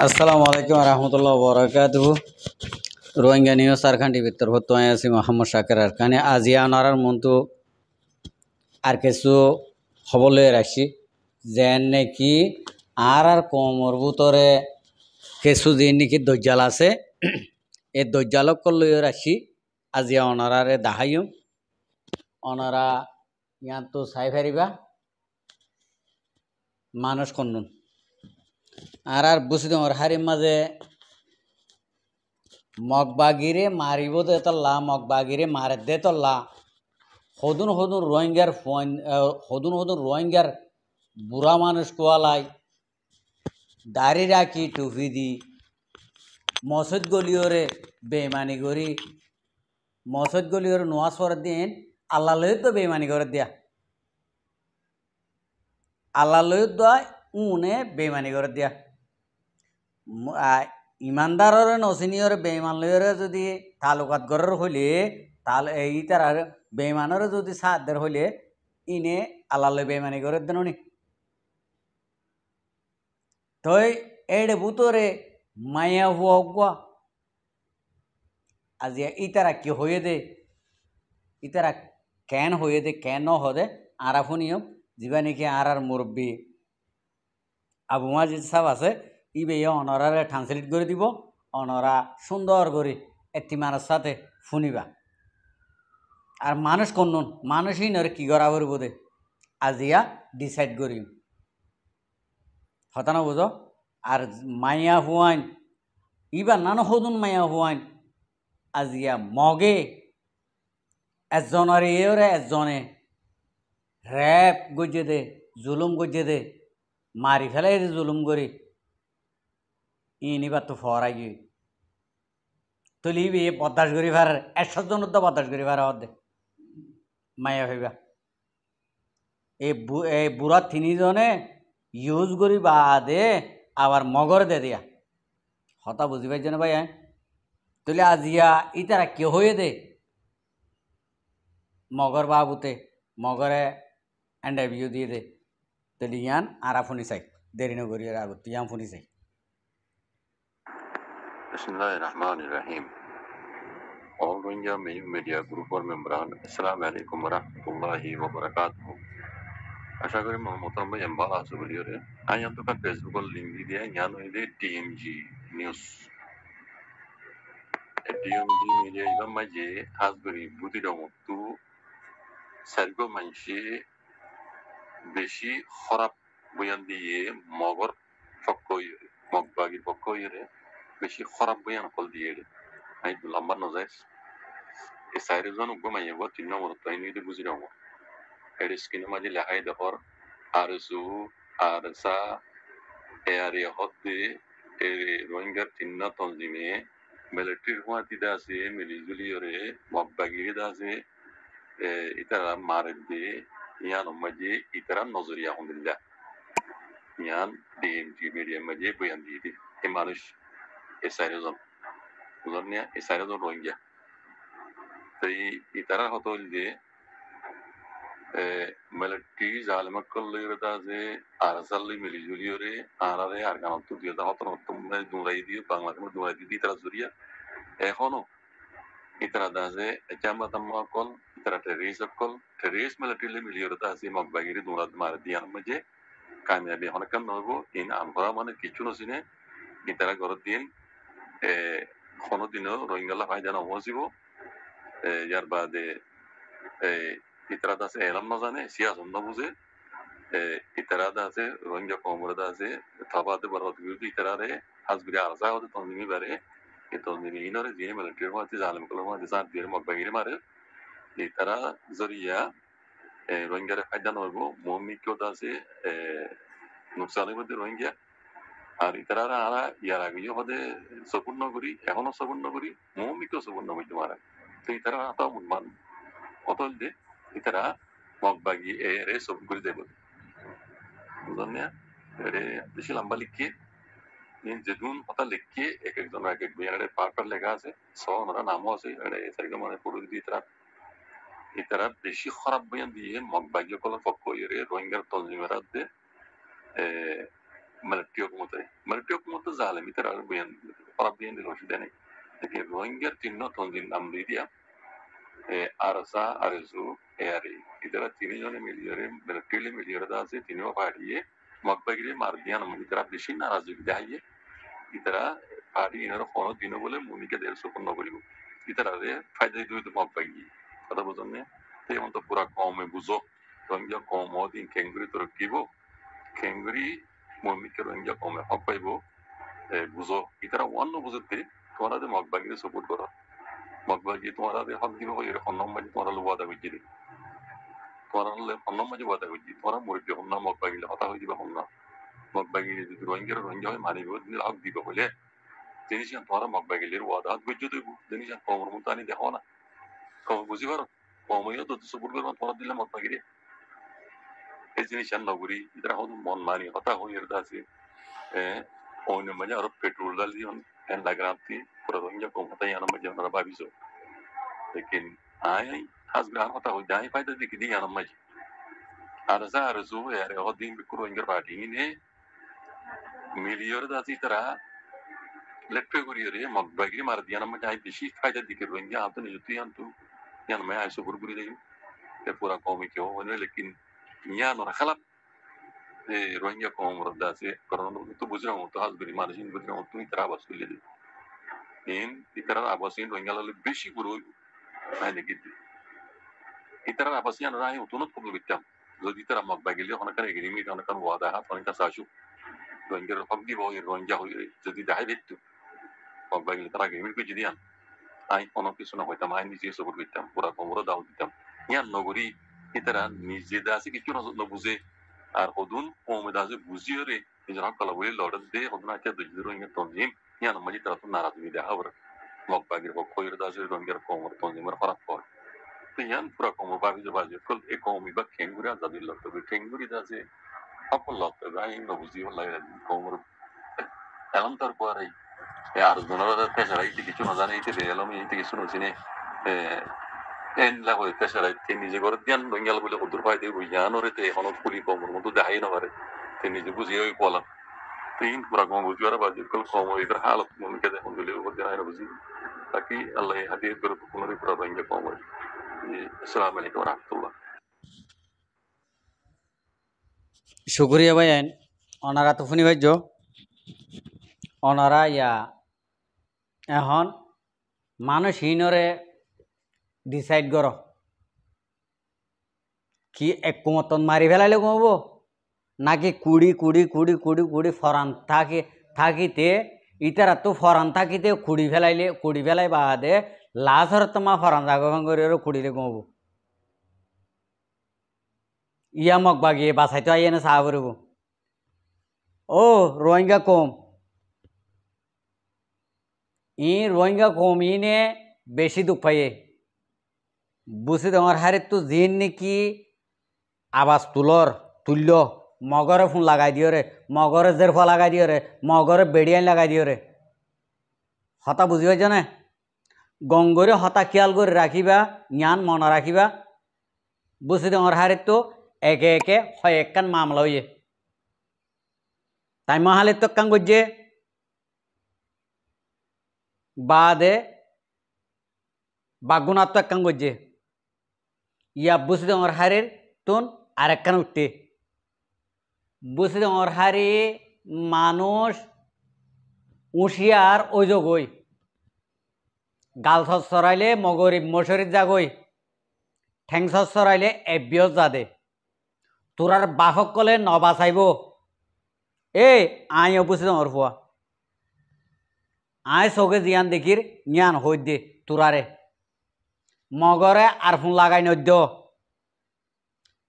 আসসালামু আলাইকুম রহমতুল্লাহ বরকাতুহু Rohingya news Arakan টিভির তরফ আছি মোহাম্মদ শাকের আরখানে আজিয়া নারার মন্তু আর কিছু খবর লয়ে রাখছি যেন নাকি আর কমর ভিতরে কিছু যে নাকি দজ্জাল আছে এই দজ্জালক লয়ে রাখছি আজিয়া অনারারে দাহাইম অনারা ইয়ান তো চাই ফারিবা মানুষ কন্নুন আর বুঝি তোমার হারির মাঝে মগবাগিরে মারিব দে তল্লা মগবাগিরে মারে দে তল্লা হদুন হদুন রোহিঙ্গার হদুন হদুন রোহিঙ্গার বুড়া মানুষ কোয়ালাই দাড়ি রাখি টুপি দি মসজিদ গলিওরে বেমানি করি মসজিদ গলিওরে নোয়াজ করে দিন আল্লাহ লইত তো বেমানি করে দিয়া আল্লাহ লইত দয় উনে বেমানি করে দিয়া ইমানদারের নচিনিয়রে বেইমান লইরে যদি তালুকাত গড়ের হইলে তাল এই তার বেইমানের যদি সাদের হইলে ইনে আল্লাহ বেইমানি করে দেন নি তই এড়ে বুতরে মায়া হুয়া আজি ইতারা কি হয়ে দে ইতারা কেন হয়ে দে কেন হদে আরাফুনিয়ম যিবা নাকি আর মুরব্বী আবু মাজিদ সাহেব আছে ইবে অনরারে ট্রান্সলেট করে দিব অনরা সুন্দর করে এতিমানের সাথে শুনিবা আর মানুষ কন্নুন মানুষই নরে কি করা করব দে আজিয়া ডিসাইড করি হতা না বুঝো আর মাইয়া হুয়াইন ইবা নানো হদুন মাইয়া হুয়াইন আজিয়া মগে এজনের এরে এজনে র্যাপ গজে দে জুলুম গজে দে মারি ফেলাই দে জুলুম করি ইনিবার তো ফরাই গিয়ে তুলিবি বদাস করি ফার 100 জনের তো বদাস করি ফার দে মাইয়া হইবা এই বুড়া তিনিজনে ইউজ করি বাদে আবার মগর দে দিয়া হতা বুঝি পাইছে না ভাই তুলে আজিয়া ইতারা কে হয়ে দে মগর বাবুতে মগরে ইন্টারভিউ দিয়ে দে তুলে ইয়ান আরা ফুনি চাই দেরি নগরি আগত ইয়ান ফুনি চাই Bismillahir Rahmanir Rahim. All Rohingya Media Group or Membran, Assalamu alaikum wa rahmatullahi wa barakatuh. আশা করি মোহাম্মদ ভাই ভালো আছো বলি রে আমি তো ফেসবুক লিংক দিয়ে জ্ঞান হইলে টিএমজি নিউজ টিএমজি মিডিয়া ইবা মাঝে হাজবরি বুদ্ধি রমতু সার্গো মানসি বেশি খারাপ বয়ান দিয়ে মগর পক্ষ মগবাগির পক্ষ বেশি খারাপ বয়ান কল দিয়ে আমি লম্বা নজাইস এই চাৰিজন উগ্ৰমাইব 3 নম্বৰ তাইনিতে বুজি ৰম এর স্ক্রিনের মাঝে লেখাই দেখর আর সু আর সা এর হতে এর রোহিঙ্গার তিন্না তনজিমে মিলিটারির হুয়াতি দাসে মিলিজুলিয়রে মগবাগিরি দাসে ইতারা মারে দে ইয়ান মাঝে ইতারা নজরিয়া হন্দিল্লা ইয়ান ডিএমজি মিডিয়া মাঝে বয়ান দিয়ে দি এই মানুষ এই চাৰিজন বুঝলেন না এই চাৰিজন রোহিঙ্গা তো ইতারা হতো যে মিলিটারি জালিমাত করলে যে আরসাল্লি মিলিজুলিয়রে আরারে আর গানত দিয়ে হতন দুরাই দিয়ে বাংলাদেশের দুরাই দিয়ে তারা জুরিয়া এখনো ইতারা দাজে জামা তাম্মা কল ইতারা টেরিস্ট মিলিটারি মিলিয়রে আছে মগবাগিরি দুরাত মার দিয়ান মাঝে কামিয়াবি হনকান নব ইন আমরা মানে কিছু নসিনে ইতারা গরত দিন কোনোদিনও রোহিঙ্গালা ফায়দা নবসিব ইয়ার বাদে ইতারা আছে এলাম না জানে সিয়াসন না বুঝে ইতারা আছে রোহিঙ্গা কমরা আছে থাবাতে বড় বিরুদ্ধে ইতারারে হাজবিরে আরসা হতে তনজিমি বারে এই তনজিমি ইনরে জিনে মিলিটারি মাঝে জালিম কলম মাঝে সাত দিয়ে মগবাগিরি মারে ইতারা জরিয়া রোহিঙ্গারে ফায়দা নব মমিকত আছে নুকসানের মধ্যে রোহিঙ্গা আর ইতারা আরা ইয়ার আগে হতে সপূর্ণ করি এখনো সপূর্ণ করি মমিকও সপূর্ণ করতে মারে তো ইতারা আতা মান অতল দে ইতারা মগবাগি এরে সব করে দেব বুঝলেন এরে বেশি লম্বা লিখিয়ে যেদিন কথা লিখিয়ে এক একজন এক এক বিয়ারে পার লেখা আছে সনরা নামও আছে এরে সারিকে মানে পড়ে দিয়ে ইতারা বেশি খারাপ বয়ান দিয়ে মগবাগি কল পক্ষ এরে রোহিঙ্গার তনজিমেরা দে Military hukumatı zalim itarar beyan para beyan dilo şidene. Peki Rohingya tinno tonjin namri dia arasa arzu eari itara tini jone milyare military milyare da se tini padiye makbagire mardiyan itara bishin narazı bidaye itara padi inara fono dino bole mumike del sokun nobolibu itara de fayda duydu makbagi kada bozanne te onto pura kome buzo Rohingya komo din kenguri turkibo kenguri mumike Rohingya kome hakpaibo buzo itara wanno buzote তোমারা যে মগবাগিরে support করো মগবাগি তোমারা যে হক দিব এর হন্নম মাঝে তোমারা লুবাদা হইজি তোমারা হন্নম মাঝে বাদা হইজি তোমারা মরিবে হন্না মগবাগিলে হতা হই দিবে হন্না মগবাগি যদি রোহিঙ্গার রোহিঙ্গা হয় মানিব দিলে হক দিব বলে জিনিস তোমারা মগবাগিলের ওয়াদা হাত বুঝে দেব জিনিস কমর মতো আনি দেখো না কম বুঝি পারো কমইও তো সাপোর্ট করবো তোমারা দিলে মগবাগিরে এই জিনিস নগরী ইতারা হন মন মানি হতা হই এর দাসে অন্য মাঝে আরো পেট্রোল ডাল দিয়ে en la granti por donde como está ya no me llevan a la babiso lekin ay has gran hota ho dai fayda dik di yana maj arza arzu yare hodin bi kuro ingar badi ne miliyor da tira lepre guriyore magbagi mar diyana maj ay bishi fayda dik ronga atun yutu yantu yan me ay so gurguri de te pura komi ke ho ne lekin niya no khalap Rohingya komor da se korona tu bujra ho to has biri manajin bujra ho tu itara bas kule de in itara abasin Rohingya la beshi guru ayne giddi itara abasiyan rahi utunut kublu bitam যদি তারা মগবাগিলে ওখানে কার agreement ওখানে কার ওয়াদা হাত অনেক কাছে আসুক রোহিঙ্গার হক দিব রোহিঙ্গা হয়ে যদি দেখাই দিত মগবাগিলে তারা এগ্রিমেন্ট করে যদি আন আই কোনো কিছু না হইতাম আই নিজে সবর করতাম পুরা কোমরও দাও দিতাম ইয়ার নগরী ইতারা নিজে দাসে কিছু বুঝে আর হদুন কমে দাসে বুঝিয়ে রে নিজের হক কলা বলে লড় দে হদুন আচ্ছা দুই রোহিঙ্গা তঞ্জিম ইয়ার মাঝে তারা তো নারাজ হয়ে দেখা হবে মগবাগির পক্ষ হয়ে দাসে রোহিঙ্গার কোমর তঞ্জিমের ফারাক পড়ে yan pura como babi babi kol ekonomi ba kenguri azadi lokto be kenguri da se apol lokto ba in no buzi wala como elam tar pare yar donara da tesara iti kichu na jane iti de elam iti kichu no sine en la hoy tesara iti nije gor dian bengal bole odur pai de yan ore te hono puli como mundo dai no pare te nije buzi oi pola tin pura como buzi ara babi kol como idar halat mun ke de hondo le odur dai no buzi taki allah hadith ber kunori pura bengal como السلام عليكم ورحمة الله শুক্রিয়া ভাইয়েন ওনারা তো শুনি ভাইজ ওনারা এখন মানুষ হিনরে decide কর কি এক কুমতন মারি ফেলাইলে কমব নাকি কুড়ি কুড়ি কুড়ি কুড়ি কুড়ি ফরান থাকিতে ইতারা তো ফরান থাকিতে কুড়ি ফেলাই বাদে লাশর তোমা ফরান জাগন করে কুড়িলে কমব ইয়া মগ বাগিয়ে বাসাইতে আইয়ে না চাহ করব ও রোহিঙ্গা কম রোহিঙ্গা কম ইনে বেশি দুঃখ পাইয়ে বুঝি তোমার হারে তো জিন নাকি আবাজ তুল্য মগরে ফোন লাগাই দিও রে মগরে জেরফা লাগাই দিও রে মগরে বেড়িয়ান লাগাই দিও রে হতা বুঝি পাইছ না গঙ্গরে হতা খেয়াল করে রাখিবা জ্ঞান মনে রাখিবা বুঝি তোমার হারে তো একে একে হয় একখান মামলা হইয়ে তাই মহালে তো কান করছে বাদে বাগুনার তো একখান করছে ইয়া বুঝি তোমার হারের তুন আর একখান উঠতে বুঝি তোমার হারে মানুষ উশিয়ার ওই যোগই গাল সরাইলে মশরির জাগই ঠেং সরাইলে এবিয়স যাদে তোরার বাহক কলে নবাচাইব আই বুঝি তোমার ফুয়া আই চৌকে জিয়ান দেখির জ্ঞান হই দে তোরারে মগরে আর ফোন লাগাই নদ্য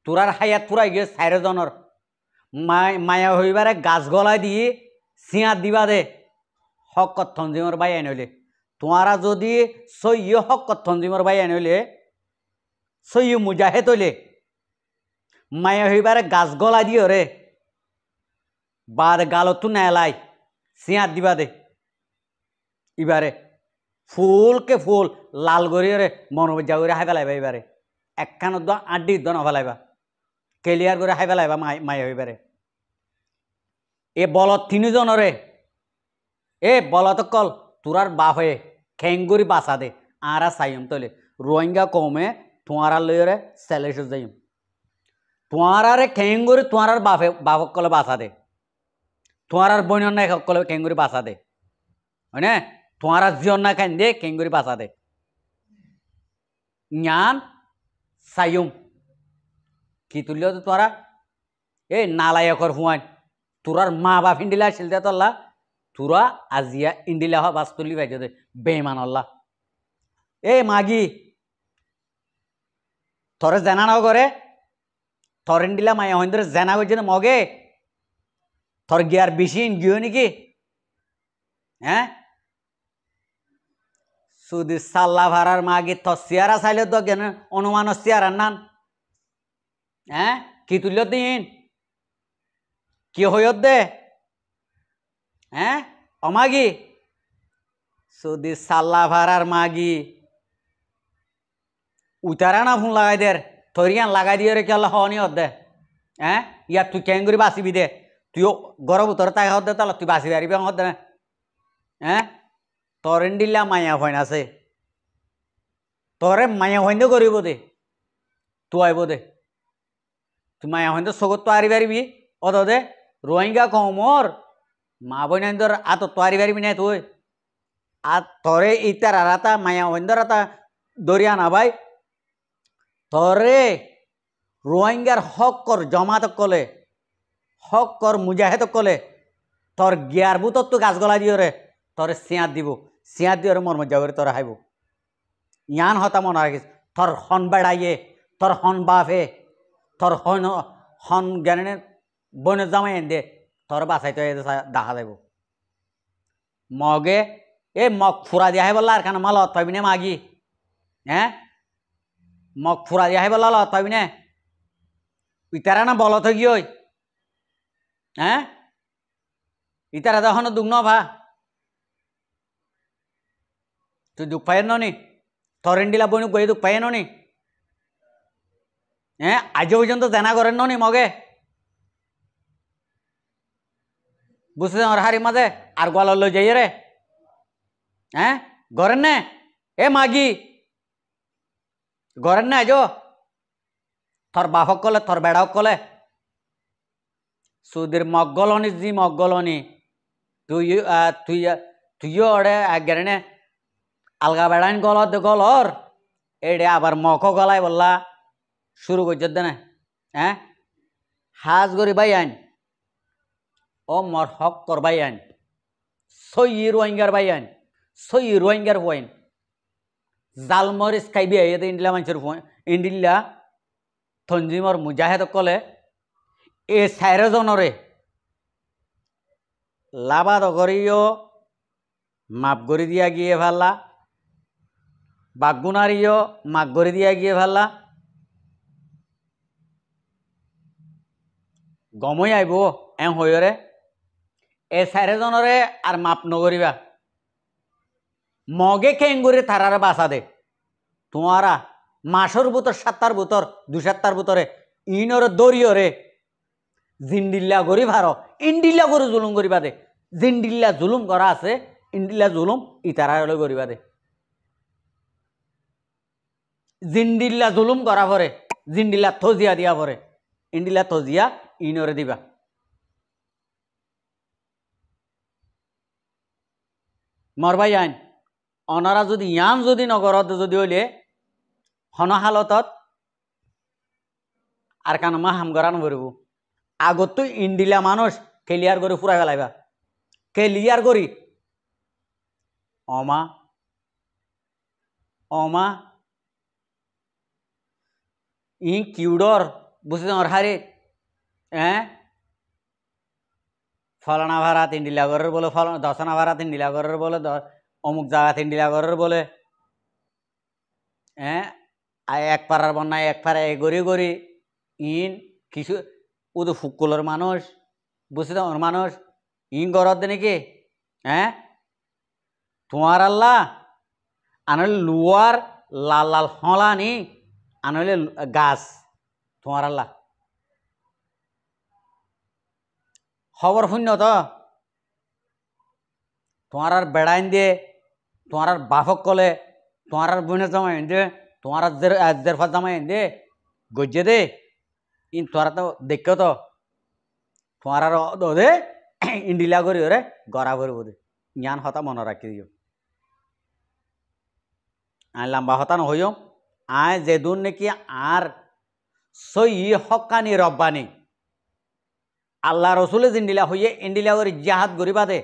তোরার হাইয়াত ফুরাই গিয়ে 4 জনের মায়া হইবারে গাছ গলাই দিয়ে চিয়াত দিবা দে হক কথঞ্জিমর বাই আনলে তোমারা যদি সৈয় হক কথঞ্জিমর বাই আনলে সৈয় মুজাহেদ হইলে মায়া হইবারে গাছ গলাই দিও রে বাদ গালতো নেলাই চিয়াত দিবা দে এবারে ফুলকে ফুল লাল গড়িয়ে মনোবজ্জা করে হাই ফেলাইবা এবারে একখান আড্ডি ন ফেলাইবা ক্লিয়ার করে হাই ফেলাইবা মায়া হইবারে এ বলত তিনিজনরে এ বলত কল তোরার বাপে খেঙ্গুরি বাসা দে আরা সাইম তলে রোহিঙ্গা কমে তোমারা লইরে সেলেস যাইম তোমারারে খেঙ্গুরি তোমার বাপে বাপক কলে বাসা দে তোমার বইন না কলে খেঙ্গুরি বাসা দে হয় না তোমার জিয়ন না খান দে খেঙ্গুরি বাসা দে জ্ঞান সাইম কি তুললেও তো তোরা এ নালায়কর হুয়ান তোরার মা বাপ ইন্ডিলা আসিল দে তোল্লা তোরা আজিয়া ইন্ডিলা হওয়া বাস তুলি পাইছে দে বেমান আল্লাহ এ মাগি তোরে জানা নাও করে তোর ইন্ডিলা মায়া হইন্দরে জানা করছে না মগে তোর গিয়ার বেশি গিয়ে নাকি হ্যাঁ সুদি সাল্লা ভাড়ার মাগি তোর চেয়ারা চাইলে তো কেন অনুমান চেয়ার নান হ্যাঁ কি তুলল দিন কি হইত দে হ্যাঁ অমাগি সুদি সাল্লা ভাড়ার মাগি উতারা না ফোন লাগাই দের থরিয়ান লাগাই দিয়ে রে কি আল্লাহ হওয়া নিয়ে দে হ্যাঁ ইয়ার তুই কেন করে বাঁচিবি দে তুইও গরম উত্তরে তাই হত দে তাহলে তুই বাঁচি পারিবি হত দে হ্যাঁ তোর ইন্ডিল্লা মায়া হইন আছে তোরে মায়া হইন করিব দে তুই আইব দে তুই মায়া হইন চকত তো আরি পারিবি অত দে রোহিঙ্গা কমর মা বইন তোর আত তো আরি পারিবি না তুই আর তোরে ইতার আরাতা মায়া হইন রাতা দরিয়া না ভাই তরে রোহিঙ্গার হক কর জমাত কলে হক কর মুজাহেদ কলে তোর গিয়ার বুতর তো গাছ গলা দিও রে তোরে সিঁয়াত দিব সিঁয়াত দিয়ে মর মজা করে তোর হাইব ইয়ান হতা মনে রাখিস তোর হন বেড়াইয়ে তোর হন বাপে তোর হন হন জ্ঞানের বনে জামাই এন দে তোর বাসাইতে দেখা যাব মগে এ মগ ফুরা দিয়া হে বললা আর কেন মাল পাবি না মাগি হ্যাঁ মগ ফুরা দিয়া হে বললা লত পাবি না ইতারা না বলত গিয়ে হ্যাঁ ইতারা তখন দুঃখ ন ভা তুই দুঃখ পাই নি তোর ইন্ডিলা বইনু গই দুঃখ পাই নি হ্যাঁ আজ পর্যন্ত জানা করেন নি মগে বুঝতে ওর হারি মাঝে আর গোয়াল লই যাই রে হ্যাঁ গরেন না এ মাগি গরেন না আজ তোর বাপক কলে তোর বেড়াক কলে সুদের মগলনি জি মগলনি তুই তুই তুইও ওড়ে গেনে আলগা বেড়াইন গলত গলর এড়ে আবার মখ গলাই বললা শুরু করছে না হ্যাঁ হাজ গরি বাই আইন ও মর হক কর বাই আইন সই রোহিঙ্গার বাই আইন সই রোহিঙ্গার বইন জালমরিস খাইবি এতে ইন্ডিলা মানুষের ইন্ডিল্লা থঞ্জিমর মুজাহেদ কলে এ সাইরজনরে লাভাদ করিও মাপ গড়ি দিয়া গিয়ে ভাল্লা বাগুনারিও মাপ গড়ি দিয়া গিয়ে ভাল্লা গমই আইব এম হইরে এ সাইরজনরে আর মাপ নগরিবা মগে খেঙ্গুরি থারারে বাসা দে তোমারা মাসর বুতর 7টার বুতর 2-7টার বুতরে ইনরে দরিয়রে জিন্ডিল্লা গরি ভারো ইন্ডিল্লা গরু জুলুম করিবা দে জিন্ডিল্লা জুলুম করা আছে ইন্ডিল্লা জুলুম ইতারা করিবা দে জিন্ডিল্লা জুলুম করা পরে জিন্ডিল্লা থজিয়া দিয়া পরে ইন্ডিল্লা থজিয়া ইনরে দিবা মরবাই আইন অনারা যদি ইয়ান যদি নগরত যদি হইলে হন হালতত আর কানমা হামগরান করব আগত তো ইন্ডিলা মানুষ ক্লিয়ার করে ফুরাই ফেলাইবা ক্লিয়ার করি অমা অমা ই কিউডর বুঝতে হারে হ্যাঁ ফলানা ভাড়া 3 লাখের বলে ফলানা দশনা ভাড়া 3 লাখের বলে অমুক জায়গা 3 লাখের বলে হ্যাঁ এক পাড়ার বন্যায় এক পাড়ায় গড়ি গড়ি ইন কিছু ও তো ফুকুলের মানুষ বুঝতে ওর মানুষ ইন গরত দে নাকি হ্যাঁ তোমার আল্লাহ আনলে লুয়ার লাল লাল হলানি আনলে গাছ তোমার আল্লাহ খবর শূন্য তো তোমার আর বেড়াইন দিয়ে তোমার আর বাফক কলে তোমার আর বোনের জামাই দে তোমার আজদের ফার জামাই দে গজ্জে দে ইন তোমার তো দেখো তো তোমার আর দে ইন্ডিলা করি ওরে গড়া ভরব দে জ্ঞান হতা মনে রাখি দিও আয় লম্বা হতা নহইও আয় যেদুন নাকি আর সই হকানি রব্বানি আল্লাহ রসুলে জিন্দিলা হইয়ে ইন্ডিলা করে জাহাদ গরিবা দে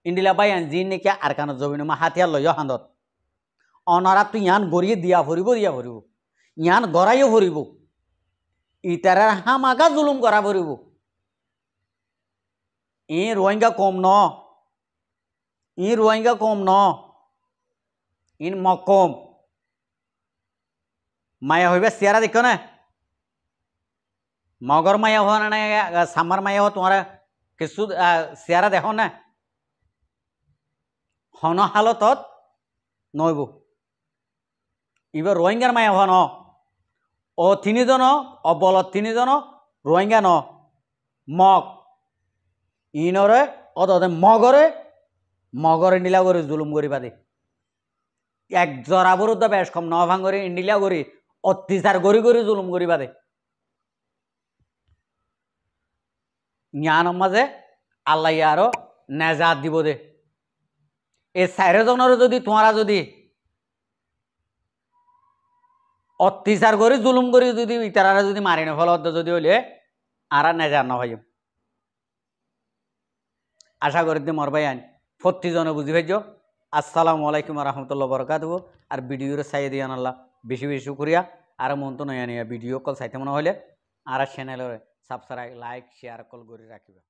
ইন্ডিলা বাই আন জিন নাকি আর কানত জবিন মা হাতিয়ার লইয় হান্দত অনারা তুই ইয়ান গড়িয়ে দিয়া ভরিব ইয়ান গড়াইও ভরিব ইতারার হামাকা জুলুম করা ভরিব ই রোহিঙ্গা কম ন ইন মকম মায়া হইবে চেয়ারা দেখো না মগর মায়া হওয়া না সামার মায়া হওয়া তোমার কিছু চেয়ারা দেখো না হন হালতত নইব এবার রোহিঙ্গার মায়া হওয়া ন ও তিনিজন অবলত তিনিজন রোহিঙ্গা ন মগ ইনরে অদে মগরে নীলা করে জুলুম করি বাদে এক জরা বরুদ্ধ বেশ কম ন ভাঙরে ইন্ডিলা করি অত্যাচার করি জুলুম করি বাদে জ্ঞান মাঝে আল্লাহ আরো নেজাত দিব দে এই চাৰিজনৰ যদি তোমারা যদি অত্যাচার করে জুলুম করে যদি ইতারা যদি মারি না ফলত যদি হইলে আর নেজার না ভাই আশা করি মর ভাই আইন 40 জনে বুঝি ভাইজ আসসালামু আলাইকুম রহমতুল্লাহ বরকাতুহু আর ভিডিওর চাই দিয়ে আল্লাহ বেশি বেশি শুক্রিয়া আর মন তো নয়া নিয়া ভিডিও কল চাইতে মনে হলে আর চ্যানেলের সাবস্ক্রাইব লাইক শেয়ার কল করে রাখিবা।